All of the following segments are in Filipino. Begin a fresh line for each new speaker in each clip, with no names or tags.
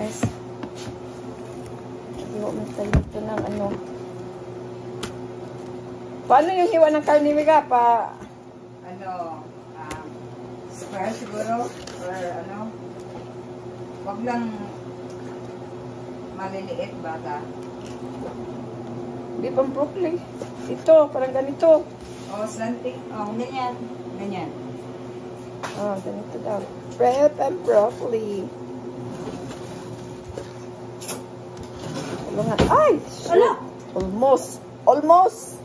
guys. Hiwa mo tayo ito ng ano. Paano yung hiwa ng karne, Mika?
Square siguro. Or ano. Wag lang maliliit bata.
Beef and broccoli. Ito, parang ganito.
Slanting. Ganyan. Ganyan.
Ganito daw. Beef and broccoli. Ay! Shoot! Almost! Almost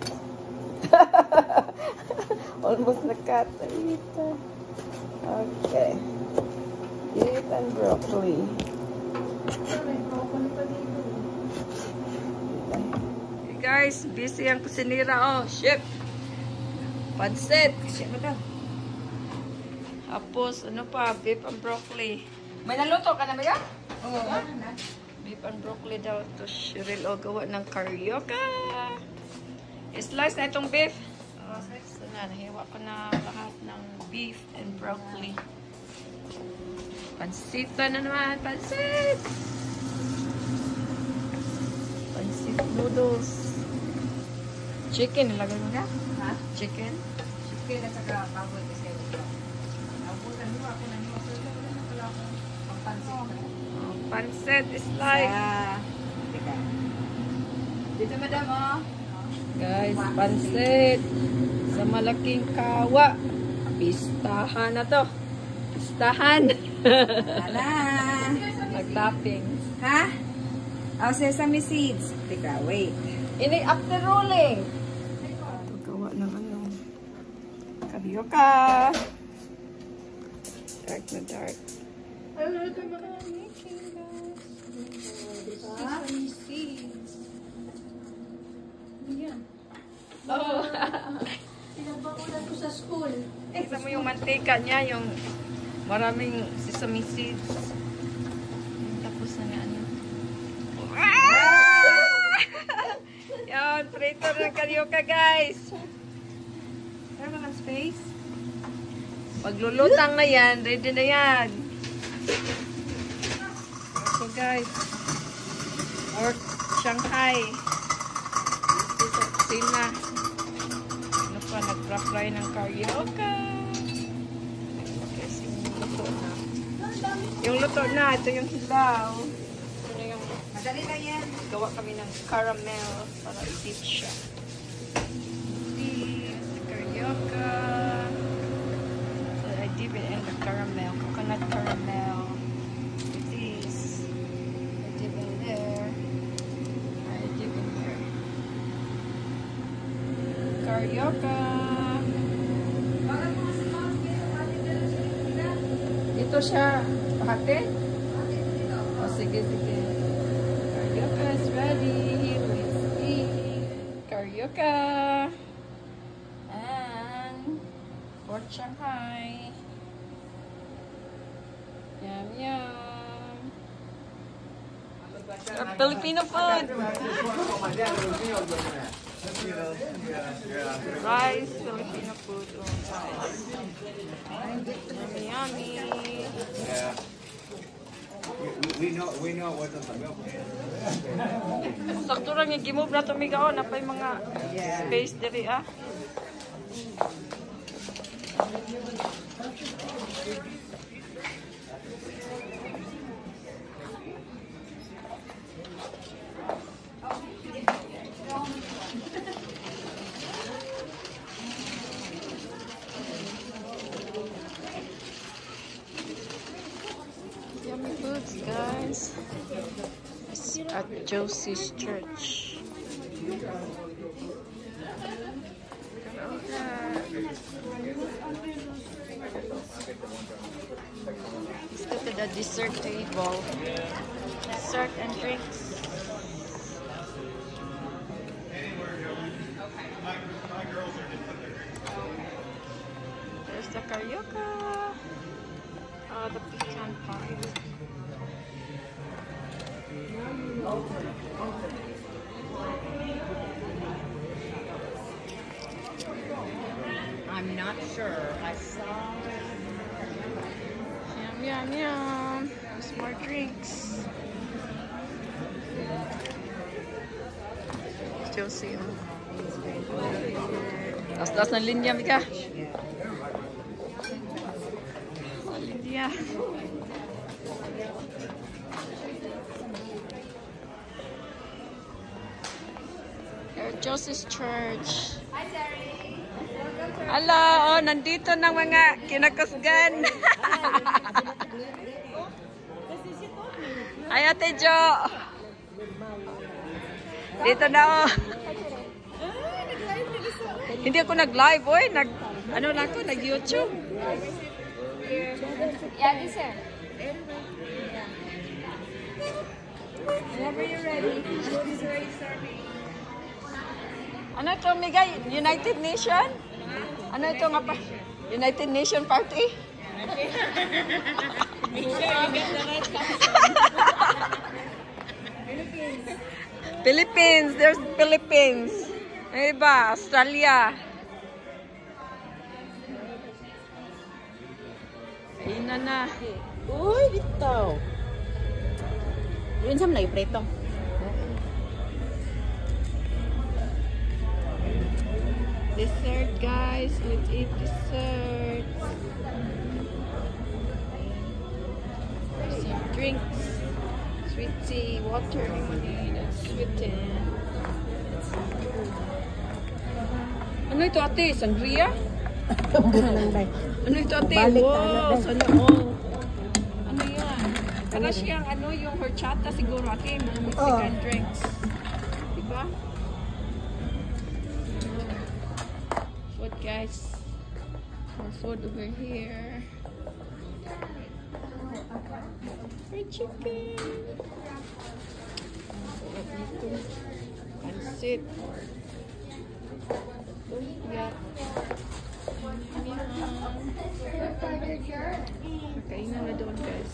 na-cut. Okay. Beef and broccoli. Hey guys, busy ang kusinira. Ship! Pansit! Ship mo daw. Tapos, ano pa? Beef and broccoli. May naluto ka na ba yan?
Oo.
Beef and broccoli daw. Ito, Cheryl, gawa ng carioca. I-slice na itong beef. So na, nahiwa ko na lahat ng beef and broccoli. Pansita na naman. Pansit! Pansit noodles. Chicken, nilagay mo na?
Ha?
Chicken?
Chicken at saka baboy kasi ito. Nabutan mo ako na nyo. Pero wala pala ako ang pansit na.
Pansit is like...
Teka. Dito madam,
Guys, pansit. Sa malaking kawa. Pistahan na to. Pistahan.
Hala.
Nag-topping.
Ha? Sesame seeds. Teka, wait.
Ini after rolling. Gawa ng ano. Carioca. Dark na dark. Hello, ito mga making guys. Sesame seeds. Yan.
Pinabakulan ko sa school.
Isa mo yung mantika niya, yung maraming sesame seeds. Tapos na nga ano. Yan, prito ng carioca guys. Meron ba ng space? Paglulutang na yan, ready na yan. So guys, pork Shanghai. Sina. Ano pa, nag-fry ng carioca. Kasi yung luto na. Yung luto na, ito yung hilaw. Ito na yung
Madali lang yan.
gawa kami ng caramel para i-dip siya. This, carioca. So I dip it in the caramel, coconut caramel. With this. I dip in there. I dip in here. Carioca. Dito siya. Pahati? Sige, sige. Carioca is ready. Let's eat. Carioca. And pork Shanghai. Yum, yum. Filipino food. Rice, Filipino food. Yummy, yummy.
Yeah. We know what the milk is.
Sakto lang yung gimove na tumigaw. Napay mga space diri Yummy foods, guys. It's at Josie's Church. Let's go to the dessert table. Dessert and drinks. There's the carioca. Oh, the pecan pie.
I'm not sure. I saw
Yum, yum, yum. There's more drinks. Josie. Taas ng linya, Mika. Linya. Josie's Church.
Hi, Terry.
Hello, nandito ng mga kinakusgan. Ay, Ate Jo. Dito na ako. Hindi ako nag-live, boy. Ano lang ako, nag-YouTube.
Yeah, this sir.
Whenever you're ready. Food is ready serving.
Ano ito, Migay? United Nation? Ano ito nga pa? United Nation Party? Philippines. There's Philippines. Ano ba? Australia. Ayun na.
Uy, dito. Yun sa mga preto.
Dessert, guys. Let's eat dessert. Some drinks. Sweet tea, water, lemonade, and sweetened. Ano ito, ate? Sangria? Ano ito, ate?
Balik
Wow,
na,
sana all. Ano yan? Para siyang ano, yung horchata siguro, ate. Mga Mexican drinks. Diba? Food, guys. More food over here. Fried chicken. Pansit. Yeah. Kainan na doon, guys.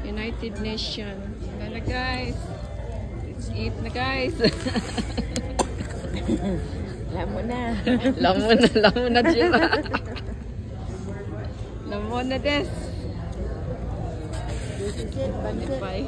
United Nation. Yan na, guys. Let's eat na, guys.
Lamo na.
Lamon na, Jira. Lamon na, des.
Bansit.
Bye.